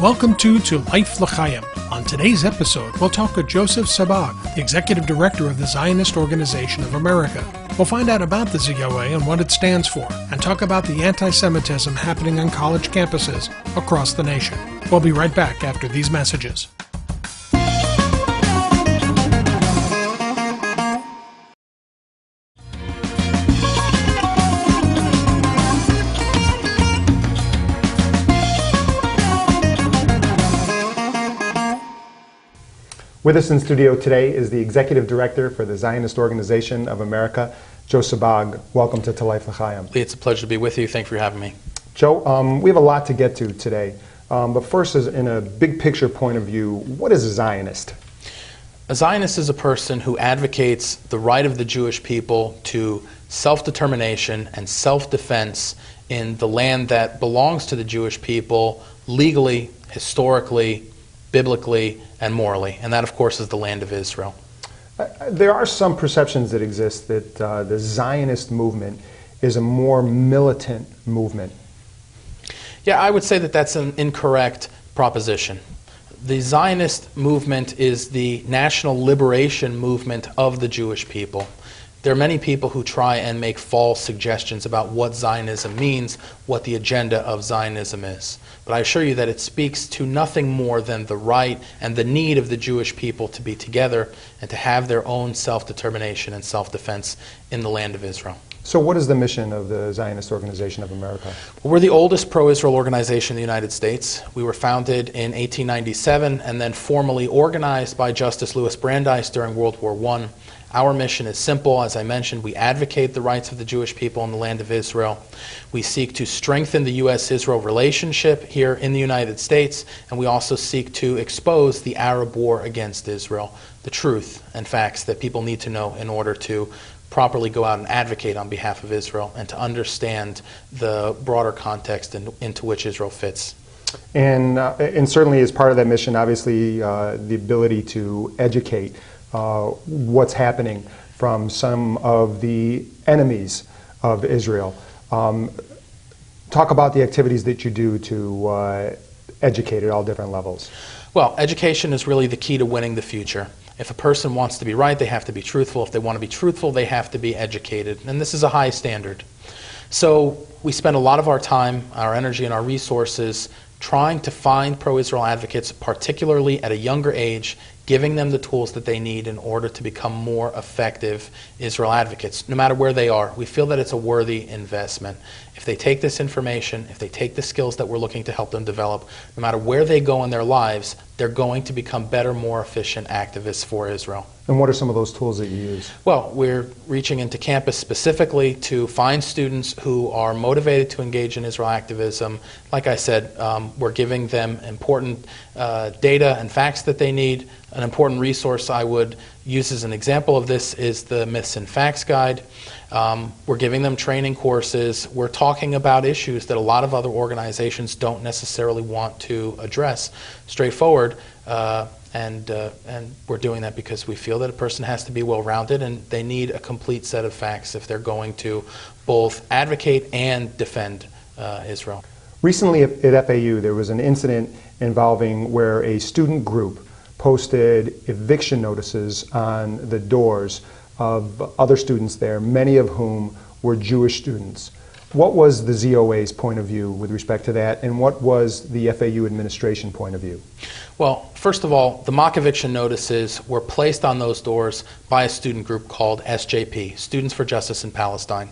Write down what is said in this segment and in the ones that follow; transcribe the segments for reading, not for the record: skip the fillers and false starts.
Welcome to Life L'Chaim. On today's episode, we'll talk with Joseph Sabag, the Executive Director of the Zionist Organization of America. We'll find out about the ZOA and what it stands for, and talk about the anti-Semitism happening on college campuses across the nation. We'll be right back after these messages. With us in studio today is the Executive Director for the Zionist Organization of America, Joe Sabag. Welcome to Life L'Chaim. Lee, it's a pleasure to be with you. Thank you for having me. Joe, we have a lot to get to today. But first, in a big picture point of view, what is a Zionist? A Zionist is a person who advocates the right of the Jewish people to self-determination and self-defense in the land that belongs to the Jewish people legally, historically, biblically, and morally. And that, of course, is the land of Israel. There are some perceptions that exist that the Zionist movement is a more militant movement. Yeah, I would say that that's an incorrect proposition. The Zionist movement is the national liberation movement of the Jewish people. There are many people who try and make false suggestions about what Zionism means, what the agenda of Zionism is. But I assure you that it speaks to nothing more than the right and the need of the Jewish people to be together and to have their own self-determination and self-defense in the land of Israel. So what is the mission of the Zionist Organization of America? Well, we're the oldest pro-Israel organization in the United States. We were founded in 1897 and then formally organized by Justice Louis Brandeis during World War I. Our mission is simple. As I mentioned, we advocate the rights of the Jewish people in the land of Israel. We seek to strengthen the U.S.-Israel relationship here in the United States, and we also seek to expose the Arab war against Israel, the truth and facts that people need to know in order to properly go out and advocate on behalf of Israel and to understand the broader context into which Israel fits. And certainly as part of that mission, obviously, the ability to educate what's happening from some of the enemies of Israel. Talk about the activities that you do to educate at all different levels. Well, education is really the key to winning the future. If a person wants to be right, they have to be truthful. If they want to be truthful, they have to be educated. And this is a high standard. So we spend a lot of our time, our energy, and our resources trying to find pro-Israel advocates, particularly at a younger age, giving them the tools that they need in order to become more effective Israel advocates, no matter where they are. We feel that it's a worthy investment. If they take this information, if they take the skills that we're looking to help them develop, no matter where they go in their lives, they're going to become better, more efficient activists for Israel. And what are some of those tools that you use? Well, we're reaching into campus specifically to find students who are motivated to engage in Israel activism. Like I said, we're giving them important data and facts that they need. An important resource I would use as an example of this is the Myths and Facts Guide. We're giving them training courses. We're talking about issues that a lot of other organizations don't necessarily want to address straightforward. And we're doing that because we feel that a person has to be well-rounded and they need a complete set of facts if they're going to both advocate and defend Israel. Recently at FAU, there was an incident involving where a student group posted eviction notices on the doors of other students there, many of whom were Jewish students. What was the ZOA's point of view with respect to that, and what was the FAU administration point of view? Well, first of all, the mock eviction notices were placed on those doors by a student group called SJP, Students for Justice in Palestine.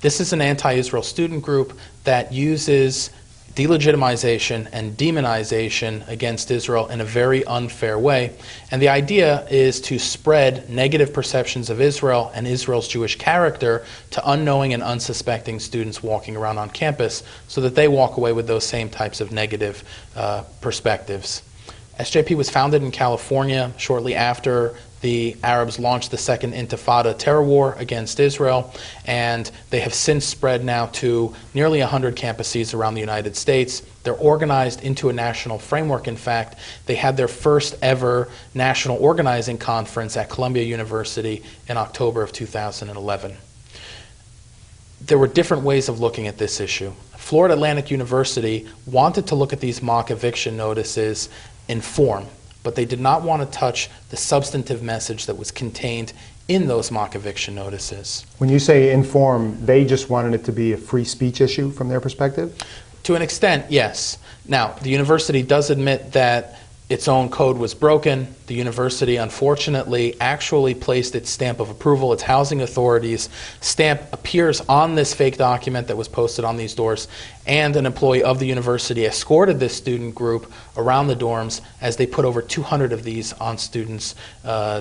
This is an anti-Israel student group that uses de-legitimization and demonization against Israel in a very unfair way. And the idea is to spread negative perceptions of Israel and Israel's Jewish character to unknowing and unsuspecting students walking around on campus so that they walk away with those same types of negative perspectives. SJP was founded in California shortly after the Arabs launched the second Intifada terror war against Israel, and they have since spread now to nearly 100 campuses around the United States. They're organized into a national framework. In fact, they had their first ever national organizing conference at Columbia University in October of 2011. there were different ways of looking at this issue. Florida Atlantic University wanted to look at these mock eviction notices in form, but they did not want to touch the substantive message that was contained in those mock eviction notices. When you say in form, they just wanted it to be a free speech issue from their perspective? To an extent, yes. Now, the university does admit that its own code was broken. The university, unfortunately, actually placed its stamp of approval. Its housing authorities stamp appears on this fake document that was posted on these doors, and an employee of the university escorted this student group around the dorms as they put over 200 of these on students'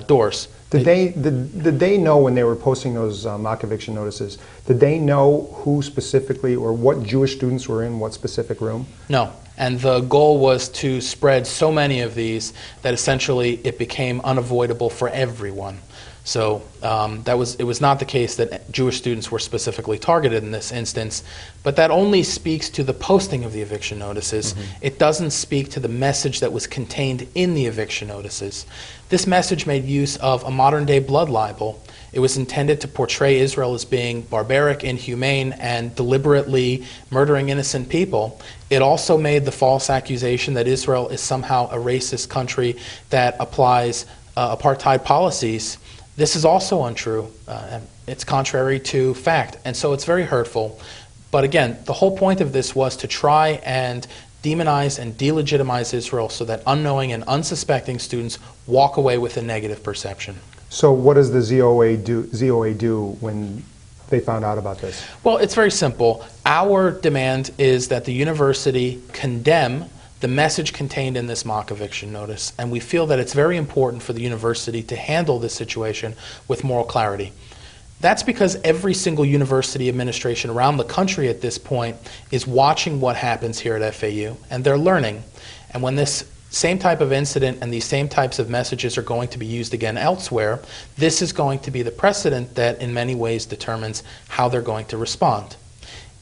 doors. Did they know when they were posting those mock eviction notices, did they know who specifically or what Jewish students were in what specific room? No. And the goal was to spread so many of these that essentially it became unavoidable for everyone. So it was not the case that Jewish students were specifically targeted in this instance, but that only speaks to the posting of the eviction notices. Mm-hmm. It doesn't speak to the message that was contained in the eviction notices. This message made use of a modern-day blood libel. It was intended to portray Israel as being barbaric, inhumane, and deliberately murdering innocent people. It also made the false accusation that Israel is somehow a racist country that applies apartheid policies. This is also untrue. It's contrary to fact, and so it's very hurtful. But again, the whole point of this was to try and demonize and delegitimize Israel so that unknowing and unsuspecting students walk away with a negative perception. So what does the ZOA do when they found out about this? Well, it's very simple. Our demand is that the university condemn the message contained in this mock eviction notice, and we feel that it's very important for the university to handle this situation with moral clarity. That's because every single university administration around the country at this point is watching what happens here at FAU, and they're learning. And when this same type of incident and these same types of messages are going to be used again elsewhere, this is going to be the precedent that in many ways determines how they're going to respond.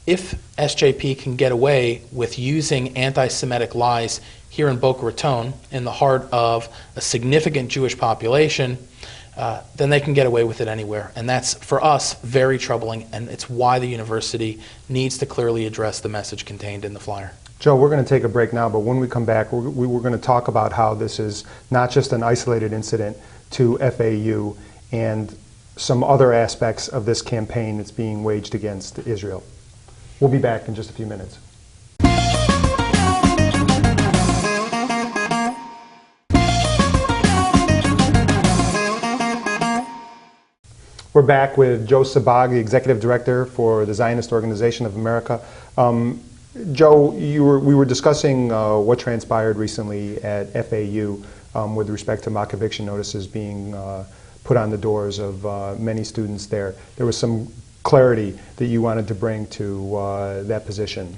If SJP can get away with using anti-Semitic lies here in Boca Raton, in the heart of a significant Jewish population, then they can get away with it anywhere. And that's, for us, very troubling, and it's why the university needs to clearly address the message contained in the flyer. Joe, we're going to take a break now, but when we come back, we're going to talk about how this is not just an isolated incident to FAU and some other aspects of this campaign that's being waged against Israel. We'll be back in just a few minutes. We're back with Joe Sabag, the Executive Director for the Zionist Organization of America. Joe, we were discussing what transpired recently at FAU with respect to mock eviction notices being put on the doors of many students there. There was some clarity that you wanted to bring to that position.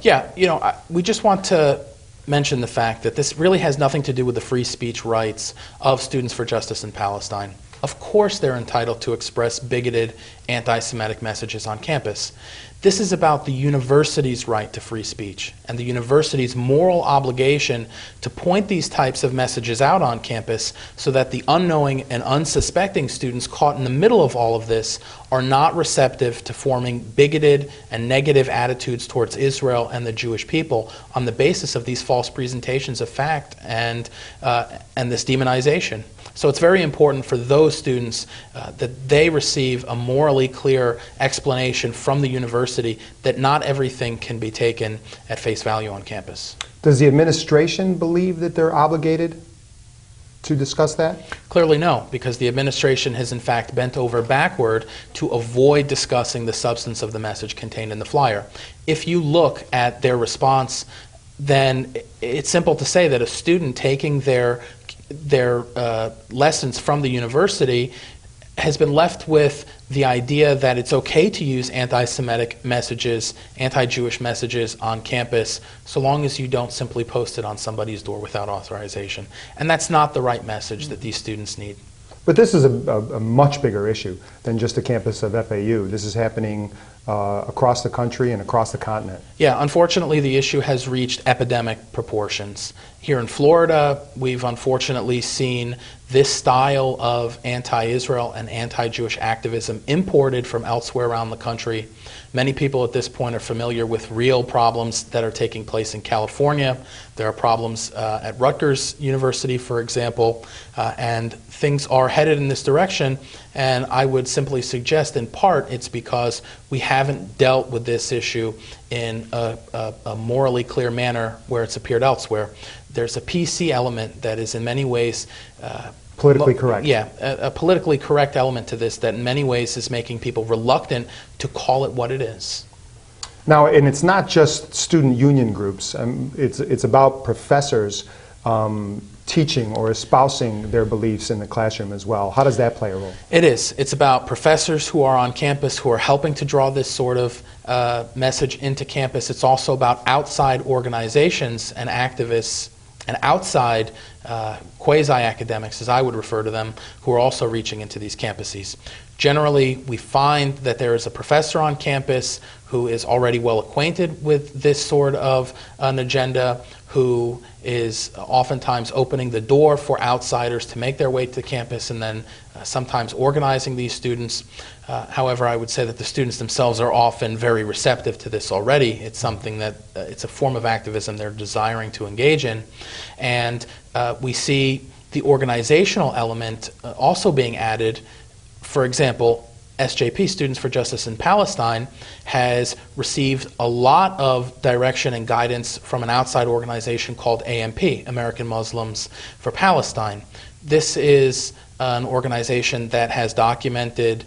Yeah, we just want to mention the fact that this really has nothing to do with the free speech rights of Students for Justice in Palestine. Of course they're entitled to express bigoted, anti-Semitic messages on campus. This is about the university's right to free speech and the university's moral obligation to point these types of messages out on campus so that the unknowing and unsuspecting students caught in the middle of all of this are not receptive to forming bigoted and negative attitudes towards Israel and the Jewish people on the basis of these false presentations of fact and this demonization. So it's very important for those students that they receive a morally clear explanation from the university that not everything can be taken at face value on campus. Does the administration believe that they're obligated to discuss that? Clearly no, because the administration has in fact bent over backward to avoid discussing the substance of the message contained in the flyer. If you look at their response, then it's simple to say that a student taking their lessons from the university has been left with the idea that it's okay to use anti-Semitic messages, anti-Jewish messages on campus, so long as you don't simply post it on somebody's door without authorization. And that's not the right message that these students need. But this is a much bigger issue than just the campus of FAU. This is happening across the country and across the continent. Yeah, unfortunately, the issue has reached epidemic proportions. Here in Florida, we've unfortunately seen this style of anti-Israel and anti-Jewish activism imported from elsewhere around the country. Many people at this point are familiar with real problems that are taking place in California. There are problems at Rutgers University, for example, and things are headed in this direction. And I would simply suggest, in part, it's because we haven't dealt with this issue in a morally clear manner where it's appeared elsewhere. There's a PC element that is in many ways politically correct. Yeah, a politically correct element to this that in many ways is making people reluctant to call it what it is. Now, and it's not just student union groups. It's about professors teaching or espousing their beliefs in the classroom as well. How does that play a role? It is. It's about professors who are on campus who are helping to draw this sort of message into campus. It's also about outside organizations and activists and outside quasi-academics, as I would refer to them, who are also reaching into these campuses. Generally, we find that there is a professor on campus who is already well acquainted with this sort of an agenda, who is oftentimes opening the door for outsiders to make their way to campus and then sometimes organizing these students. However, I would say that the students themselves are often very receptive to this already. It's something that, it's a form of activism they're desiring to engage in. And we see the organizational element also being added. For example, SJP, Students for Justice in Palestine, has received a lot of direction and guidance from an outside organization called AMP, American Muslims for Palestine. This is an organization that has documented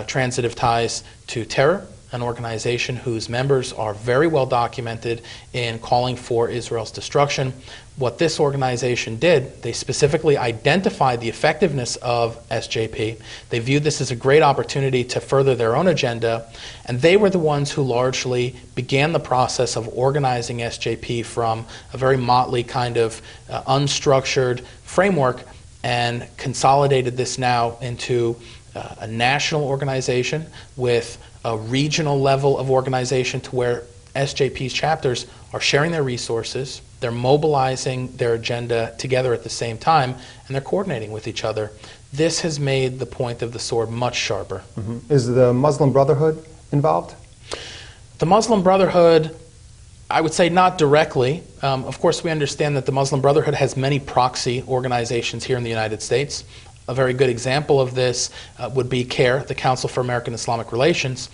transitive ties to terror, an organization whose members are very well documented in calling for Israel's destruction. What this organization did, they specifically identified the effectiveness of SJP. They viewed this as a great opportunity to further their own agenda, and they were the ones who largely began the process of organizing SJP from a very motley kind of unstructured framework and consolidated this now into a national organization with a regional level of organization to where SJP's chapters are sharing their resources, they're mobilizing their agenda together at the same time, and they're coordinating with each other. This has made the point of the sword much sharper. Mm-hmm. Is the Muslim Brotherhood involved? The Muslim Brotherhood, I would say not directly. Of course, we understand that the Muslim Brotherhood has many proxy organizations here in the United States. A very good example of this would be CARE, the Council for American Islamic Relations.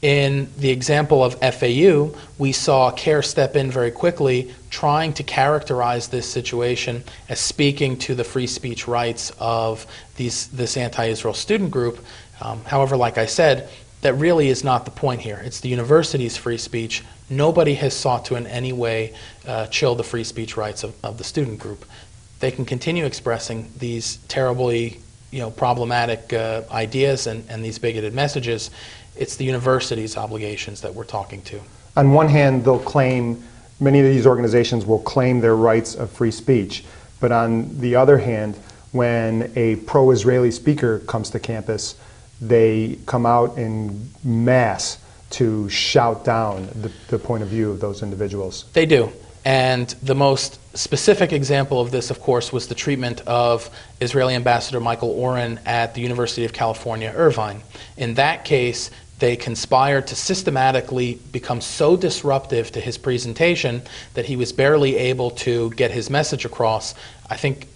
In the example of FAU, we saw CARE step in very quickly, trying to characterize this situation as speaking to the free speech rights of this anti-Israel student group. However, like I said, that really is not the point here. It's the university's free speech. Nobody has sought to in any way chill the free speech rights of the student group. They can continue expressing these terribly problematic ideas and these bigoted messages. It's the university's obligations that we're talking to. On one hand, they'll claim, many of these organizations will claim their rights of free speech, but on the other hand, when a pro-Israeli speaker comes to campus, they come out in mass to shout down the point of view of those individuals. They do. And the most specific example of this, of course, was the treatment of Israeli Ambassador Michael Oren at the University of California, Irvine. In that case, they conspired to systematically become so disruptive to his presentation that he was barely able to get his message across. I think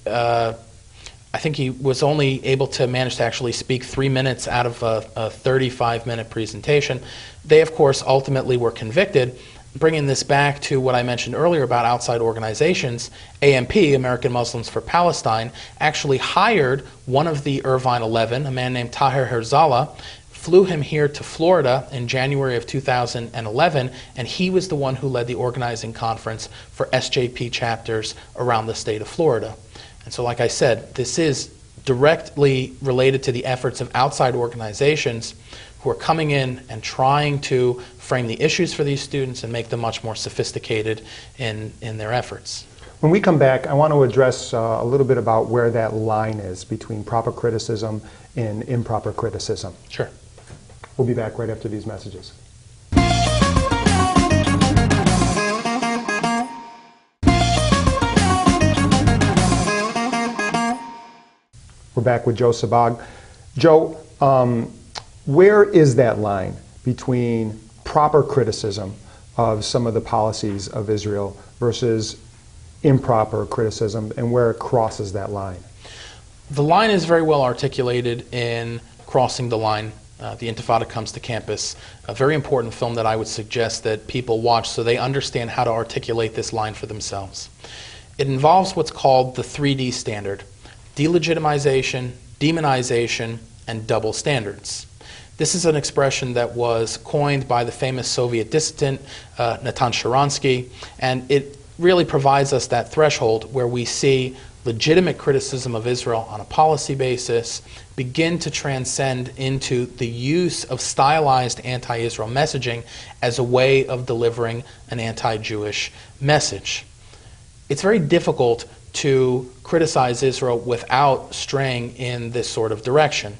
he was only able to manage to actually speak 3 minutes out of a 35-minute presentation. They, of course, ultimately were convicted. Bringing this back to what I mentioned earlier about outside organizations, AMP, American Muslims for Palestine, actually hired one of the Irvine 11, a man named Taher Herzala, flew him here to Florida in January of 2011, and he was the one who led the organizing conference for SJP chapters around the state of Florida. And so, like I said, this is directly related to the efforts of outside organizations who are coming in and trying to frame the issues for these students and make them much more sophisticated in their efforts. When we come back, I want to address a little bit about where that line is between proper criticism and improper criticism. Sure. We'll be back right after these messages. We're back with Joe Sabag. Joe, where is that line between proper criticism of some of the policies of Israel versus improper criticism, and where it crosses that line? The line is very well articulated in Crossing the Line. The Intifada Comes to Campus, a very important film that I would suggest that people watch so they understand how to articulate this line for themselves. It involves what's called the 3D standard: delegitimization, demonization, and double standards. This is an expression that was coined by the famous Soviet dissident Natan Sharansky, and it really provides us that threshold where we see legitimate criticism of Israel on a policy basis begin to transcend into the use of stylized anti-Israel messaging as a way of delivering an anti-Jewish message. It's very difficult to criticize Israel without straying in this sort of direction.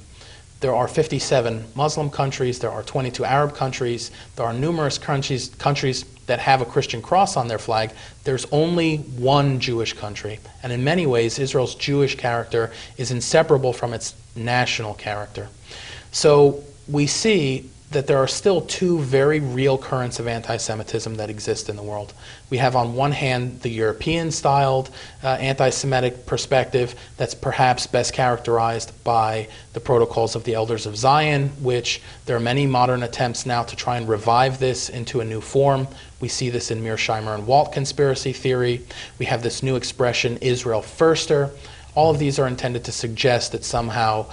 There are 57 Muslim countries, there are 22 Arab countries, there are numerous countries that have a Christian cross on their flag. There's only one Jewish country, and in many ways Israel's Jewish character is inseparable from its national character. So we see that there are still two very real currents of anti-Semitism that exist in the world. We have on one hand the European-styled anti-Semitic perspective that's perhaps best characterized by the Protocols of the Elders of Zion, which there are many modern attempts now to try and revive this into a new form. We see this in Mearsheimer and Walt conspiracy theory. We have this new expression, Israel Firster. All of these are intended to suggest that somehow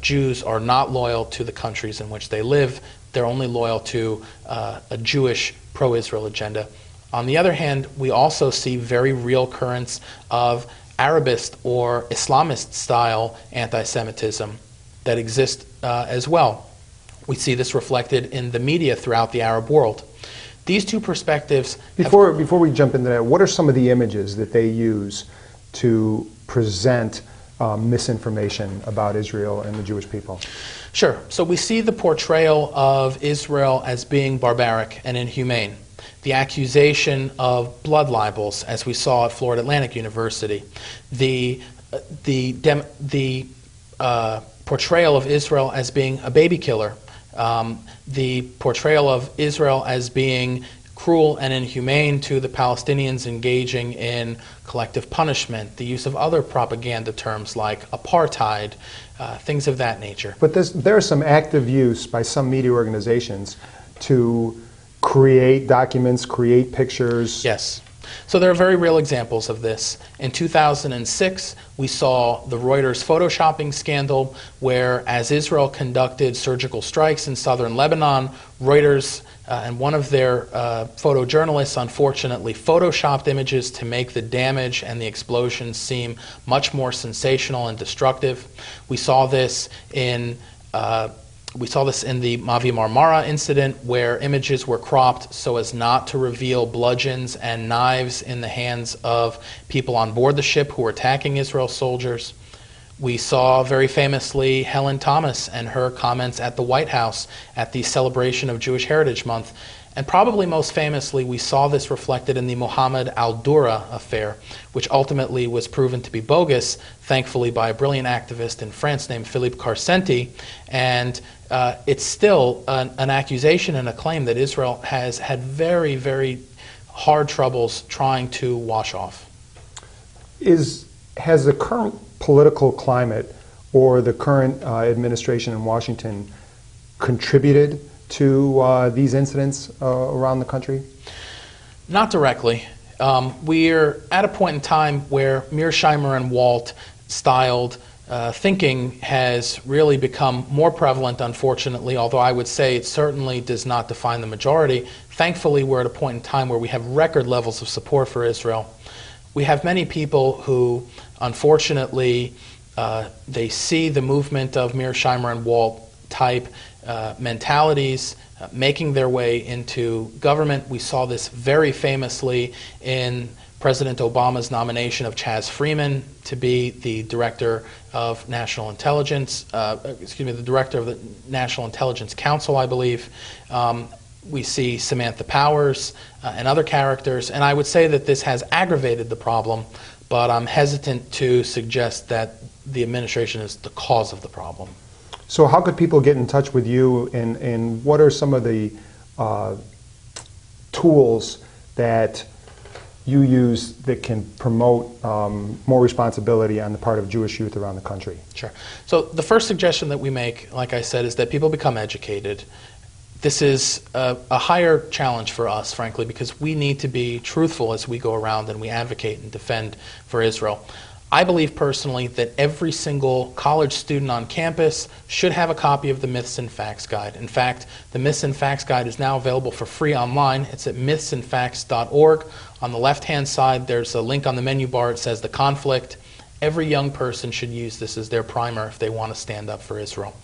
Jews are not loyal to the countries in which they live. They're only loyal to a Jewish pro-Israel agenda. On the other hand, we also see very real currents of Arabist or Islamist-style anti-Semitism that exist as well. We see this reflected in the media throughout the Arab world. These two perspectives... Before we jump into that, what are some of the images that they use to present misinformation about Israel and the Jewish people? Sure. So we see the portrayal of Israel as being barbaric and inhumane. The accusation of blood libels, as we saw at Florida Atlantic University. The portrayal of Israel as being a baby killer. The portrayal of Israel as being cruel and inhumane to the Palestinians engaging in collective punishment, the use of other propaganda terms like apartheid, things of that nature. But there is some active use by some media organizations to create documents, create pictures. Yes. So there are very real examples of this. In 2006, we saw the Reuters photoshopping scandal, where as Israel conducted surgical strikes in southern Lebanon, Reuters and one of their photojournalists unfortunately photoshopped images to make the damage and the explosions seem much more sensational and destructive. We saw this in the Mavi Marmara incident, where images were cropped so as not to reveal bludgeons and knives in the hands of people on board the ship who were attacking Israel's soldiers. We saw very famously Helen Thomas and her comments at the White House at the celebration of Jewish Heritage Month. And probably most famously, we saw this reflected in the Mohammed al-Dura affair, which ultimately was proven to be bogus, thankfully by a brilliant activist in France named Philippe Carcenti. And it's still an accusation and a claim that Israel has had very, very hard troubles trying to wash off. Has the current political climate or the current administration in Washington contributed to these incidents around the country? Not directly. We're at a point in time where Mearsheimer and Walt styled thinking has really become more prevalent, unfortunately, although I would say it certainly does not define the majority. Thankfully, we're at a point in time where we have record levels of support for Israel. We have many people who, unfortunately, they see the movement of Mearsheimer and Walt type mentalities making their way into government. We saw this very famously in President Obama's nomination of Chaz Freeman to be the director of National Intelligence, the director of the National Intelligence Council, I believe. We see Samantha Powers and other characters, and I would say that this has aggravated the problem, but I'm hesitant to suggest that the administration is the cause of the problem. So how could people get in touch with you, and what are some of the tools that you use that can promote more responsibility on the part of Jewish youth around the country? Sure. So the first suggestion that we make, like I said, is that people become educated. This is a higher challenge for us, frankly, because we need to be truthful as we go around and we advocate and defend for Israel. I believe personally that every single college student on campus should have a copy of the Myths and Facts Guide. In fact, the Myths and Facts Guide is now available for free online. It's at mythsandfacts.org. On the left-hand side, there's a link on the menu bar. It says The Conflict. Every young person should use this as their primer if they want to stand up for Israel.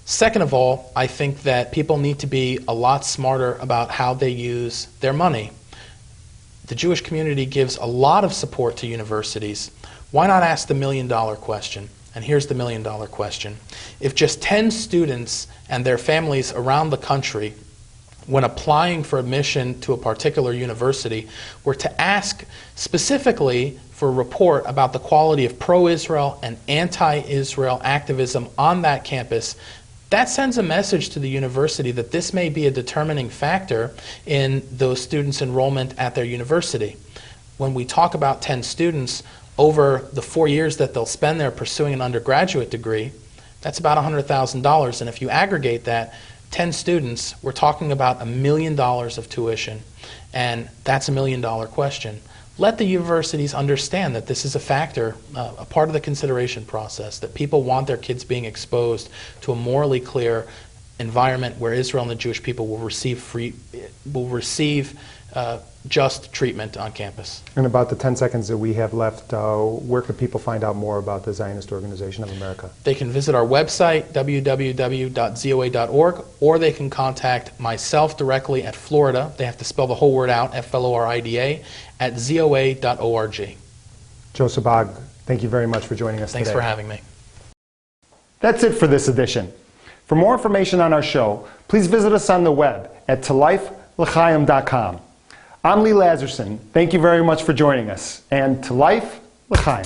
Second of all, I think that people need to be a lot smarter about how they use their money. The Jewish community gives a lot of support to universities. Why not ask the million-dollar question? And here's the million-dollar question. If just 10 students and their families around the country, when applying for admission to a particular university, were to ask specifically for a report about the quality of pro-Israel and anti-Israel activism on that campus, that sends a message to the university that this may be a determining factor in those students' enrollment at their university. When we talk about 10 students, over the 4 years that they'll spend there pursuing an undergraduate degree, that's about $100,000. And if you aggregate that, 10 students, we're talking about $1 million of tuition. And that's $1 million question. Let the universities understand that this is a factor, a part of the consideration process, that people want their kids being exposed to a morally clear environment where Israel and the Jewish people will receive just treatment on campus. In about the 10 seconds that we have left, where can people find out more about the Zionist Organization of America? They can visit our website, www.zoa.org, or they can contact myself directly at Florida. They have to spell the whole word out, Florida, at ZOA.org. Joe Sabag, thank you very much for joining us Thanks today. for having me. That's it for this edition. For more information on our show, please visit us on the web at tolifelachayim.com. I'm Lee Lazerson. Thank you very much for joining us. And to life, l'chaim.